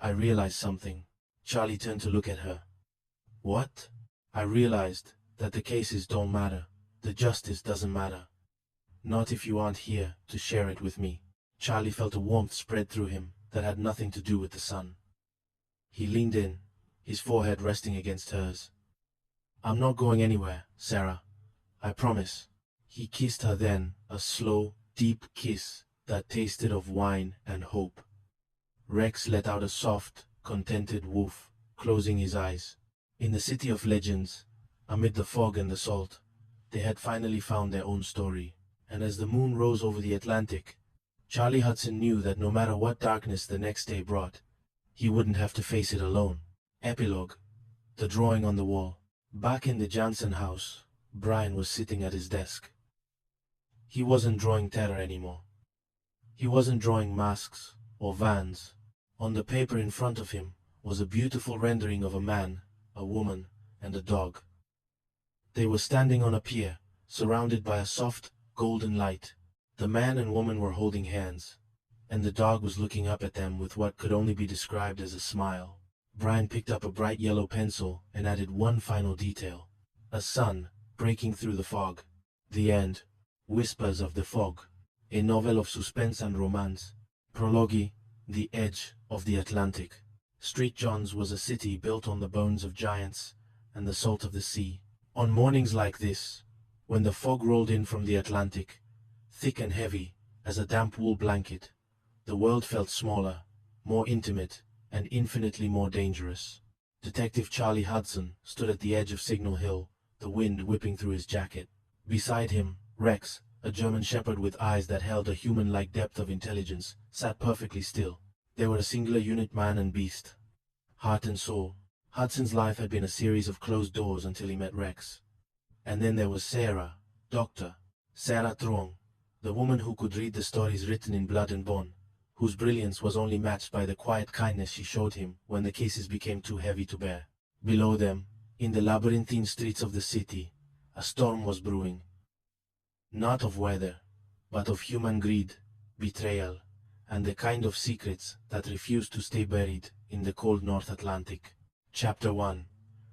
I realized something. Charlie turned to look at her. What? I realized that the cases don't matter. The justice doesn't matter. Not if you aren't here to share it with me. Charlie felt a warmth spread through him that had nothing to do with the sun. He leaned in, his forehead resting against hers. I'm not going anywhere, Sarah. I promise. He kissed her then, a slow, deep kiss that tasted of wine and hope. Rex let out a soft, contented woof, closing his eyes. In the city of legends, amid the fog and the salt, they had finally found their own story. And as the moon rose over the Atlantic, Charlie Hudson knew that no matter what darkness the next day brought, he wouldn't have to face it alone. Epilogue. The drawing on the wall. Back in the Jansen house, Brian was sitting at his desk. He wasn't drawing terror anymore. He wasn't drawing masks or vans. On the paper in front of him was a beautiful rendering of a man, a woman, and a dog. They were standing on a pier, surrounded by a soft, golden light. The man and woman were holding hands, and the dog was looking up at them with what could only be described as a smile. Brian picked up a bright yellow pencil and added one final detail. A sun breaking through the fog. The end. Whispers of the Fog. A novel of suspense and romance. Prologue. The Edge of the Atlantic. St. John's was a city built on the bones of giants and the salt of the sea. On mornings like this, when the fog rolled in from the Atlantic, thick and heavy as a damp wool blanket, the world felt smaller, more intimate, and infinitely more dangerous. Detective Charlie Hudson stood at the edge of Signal Hill, the wind whipping through his jacket. Beside him, Rex, a German shepherd with eyes that held a human-like depth of intelligence, sat perfectly still. They were a singular unit, man and beast, heart and soul. Hudson's life had been a series of closed doors until he met Rex. And then there was Sarah, Dr. Sarah Trong, the woman who could read the stories written in blood and bone, whose brilliance was only matched by the quiet kindness she showed him when the cases became too heavy to bear. Below them, in the labyrinthine streets of the city, a storm was brewing. Not of weather, but of human greed, betrayal, and the kind of secrets that refuse to stay buried in the cold North Atlantic. Chapter 1.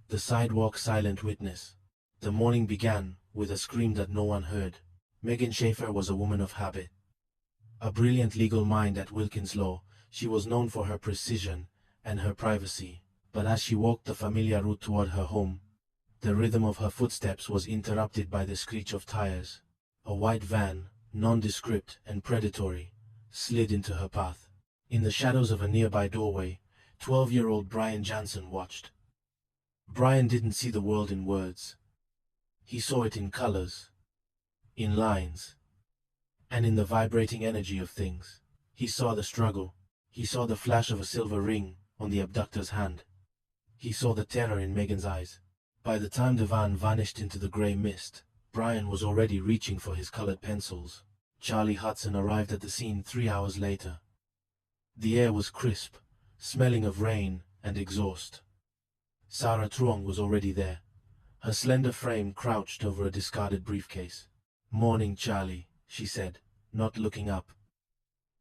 The Sidewalk Silent Witness. The morning began with a scream that no one heard. Megan Schaefer was a woman of habit. A brilliant legal mind at Wilkins Law, she was known for her precision and her privacy. But as she walked the familiar route toward her home, the rhythm of her footsteps was interrupted by the screech of tires. A white van, nondescript and predatory, slid into her path. In the shadows of a nearby doorway, 12-year-old Brian Jansen watched. Brian didn't see the world in words. He saw it in colors, in lines, and in the vibrating energy of things. He saw the struggle. He saw the flash of a silver ring on the abductor's hand. He saw the terror in Megan's eyes. By the time the van vanished into the gray mist, Brian was already reaching for his colored pencils. Charlie Hudson arrived at the scene 3 hours later. The air was crisp, smelling of rain and exhaust. Sarah Trong was already there, her slender frame crouched over a discarded briefcase. "Morning, Charlie," she said, not looking up.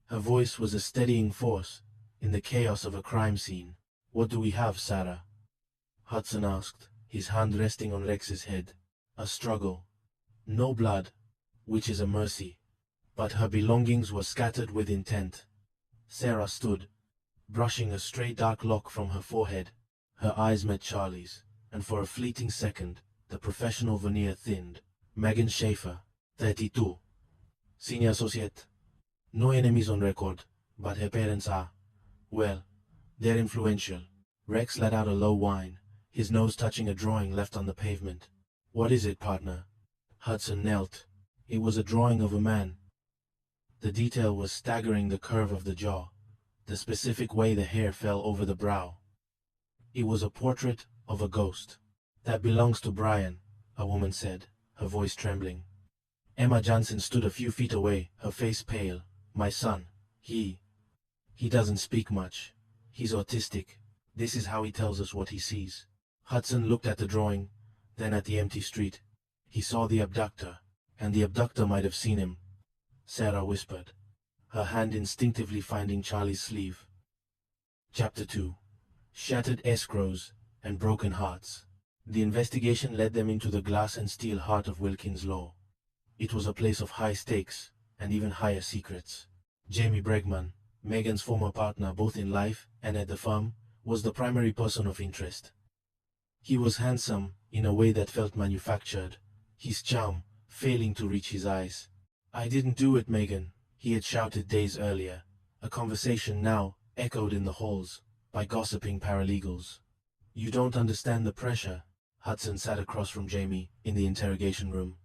Her voice was a steadying force in the chaos of a crime scene. "What do we have, Sarah?" Hudson asked, his hand resting on Rex's head. A struggle. No blood, which is a mercy, but her belongings were scattered with intent. Sarah stood, brushing a stray dark lock from her forehead. Her eyes met Charlie's, and for a fleeting second, the professional veneer thinned. Megan Schaefer, 32. Senior associate. No enemies on record, but her parents are, well, they're influential. Rex let out a low whine, his nose touching a drawing left on the pavement. "What is it, partner?" Hudson knelt. It was a drawing of a man. The detail was staggering: the curve of the jaw, the specific way the hair fell over the brow. It was a portrait of a ghost. "That belongs to Brian," a woman said, her voice trembling. Emma Jansen stood a few feet away, her face pale. "My son. He doesn't speak much. He's autistic. This is how he tells us what he sees." Hudson looked at the drawing, then at the empty street. He saw the abductor, and the abductor might have seen him. Sarah whispered, her hand instinctively finding Charlie's sleeve. Chapter 2. Shattered escrows and broken hearts. The investigation led them into the glass and steel heart of Wilkins Law. It was a place of high stakes and even higher secrets. Jamie Bregman, Megan's former partner both in life and at the firm, was the primary person of interest. He was handsome in a way that felt manufactured, his charm failing to reach his eyes. "I didn't do it, Megan," he had shouted days earlier, a conversation now echoed in the halls by gossiping paralegals. "You don't understand the pressure." Hudson sat across from Jamie in the interrogation room.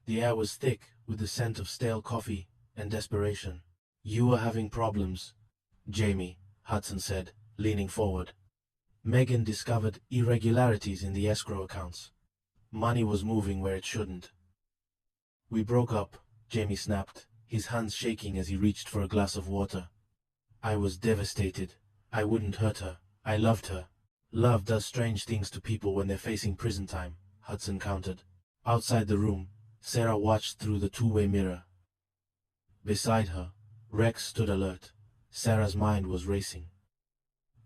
The air was thick with the scent of stale coffee and desperation. "You were having problems, Jamie," Hudson said, leaning forward. "Megan discovered irregularities in the escrow accounts. Money was moving where it shouldn't." "We broke up," Jamie snapped, his hands shaking as he reached for a glass of water. "I was devastated. I wouldn't hurt her. I loved her." "Love does strange things to people when they're facing prison time," Hudson countered. Outside the room, Sarah watched through the two-way mirror. Beside her, Rex stood alert. Sarah's mind was racing.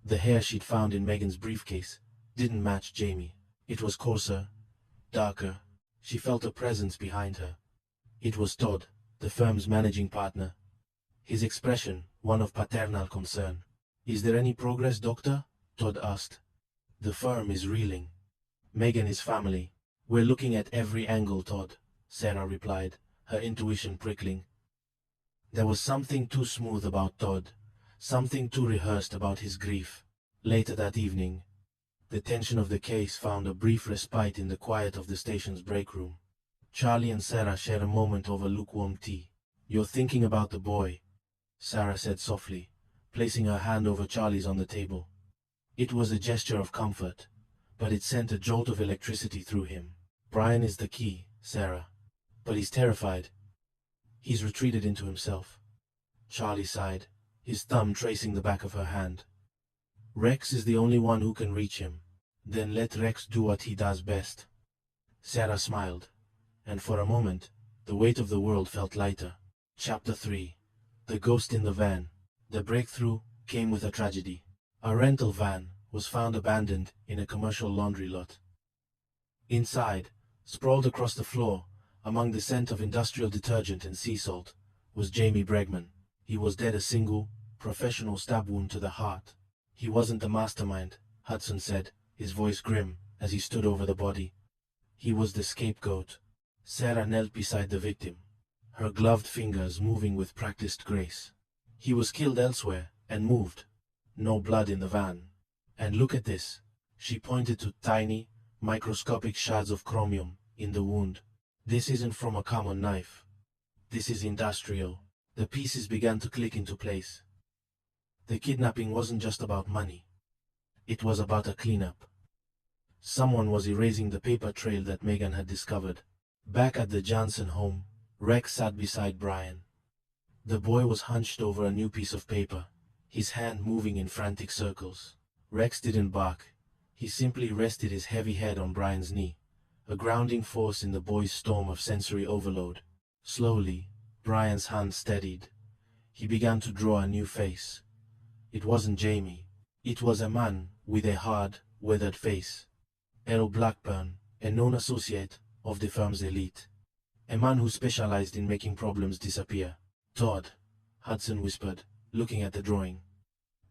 The hair she'd found in Megan's briefcase didn't match Jamie. It was coarser, darker. She felt a presence behind her. It was Todd, the firm's managing partner. His expression, one of paternal concern. "Is there any progress, Doctor?" Todd asked. "The firm is reeling. Megan is family. We're looking at every angle, Todd," Sarah replied, her intuition prickling. There was something too smooth about Todd, something too rehearsed about his grief. Later that evening, the tension of the case found a brief respite in the quiet of the station's break room. Charlie and Sarah shared a moment over lukewarm tea. "You're thinking about the boy," Sarah said softly, placing her hand over Charlie's on the table. It was a gesture of comfort, but it sent a jolt of electricity through him. "Brian is the key, Sarah, but he's terrified. He's retreated into himself." Charlie sighed, his thumb tracing the back of her hand. "Rex is the only one who can reach him. Then let Rex do what he does best." Sarah smiled, and for a moment, the weight of the world felt lighter. Chapter 3. The Ghost in the Van. The breakthrough came with a tragedy. A rental van was found abandoned in a commercial laundry lot. Inside, sprawled across the floor, among the scent of industrial detergent and sea salt, was Jamie Bregman. He was dead, a single, professional stab wound to the heart. "He wasn't the mastermind," Hudson said, his voice grim, as he stood over the body. "He was the scapegoat." Sarah knelt beside the victim, her gloved fingers moving with practiced grace. "He was killed elsewhere, and moved. No blood in the van. And look at this." She pointed to tiny, microscopic shards of chromium in the wound. "This isn't from a common knife. This is industrial." The pieces began to click into place. The kidnapping wasn't just about money. It was about a cleanup. Someone was erasing the paper trail that Megan had discovered. Back at the Johnson home, Rex sat beside Brian. The boy was hunched over a new piece of paper, his hand moving in frantic circles. Rex didn't bark. He simply rested his heavy head on Brian's knee, a grounding force in the boy's storm of sensory overload. Slowly, Brian's hand steadied. He began to draw a new face. It wasn't Jamie. It was a man with a hard, weathered face. Errol Blackburn, a known associate of the firm's elite. A man who specialized in making problems disappear. "Todd," Hudson whispered, looking at the drawing.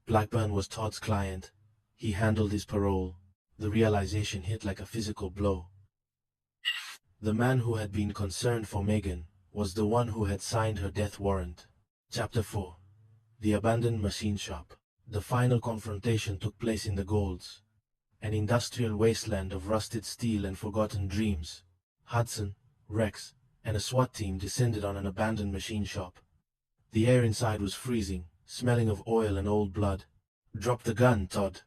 Blackburn was Todd's client. He handled his parole. The realization hit like a physical blow. The man who had been concerned for Megan was the one who had signed her death warrant. Chapter 4. The Abandoned Machine Shop. The final confrontation took place in the Golds, an industrial wasteland of rusted steel and forgotten dreams. Hudson, Rex, and a SWAT team descended on an abandoned machine shop. The air inside was freezing, smelling of oil and old blood. "Drop the gun, Todd,"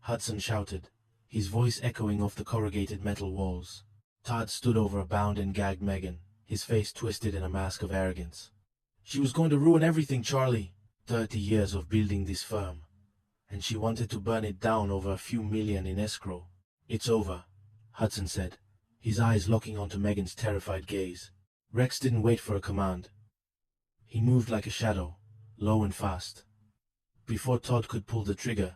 Hudson shouted, his voice echoing off the corrugated metal walls. Todd stood over a bound and gagged Megan, his face twisted in a mask of arrogance. "She was going to ruin everything, Charlie. 30 years of building this firm, and she wanted to burn it down over a few million in escrow." "It's over," Hudson said, his eyes locking onto Megan's terrified gaze. Rex didn't wait for a command. He moved like a shadow, low and fast. Before Todd could pull the trigger,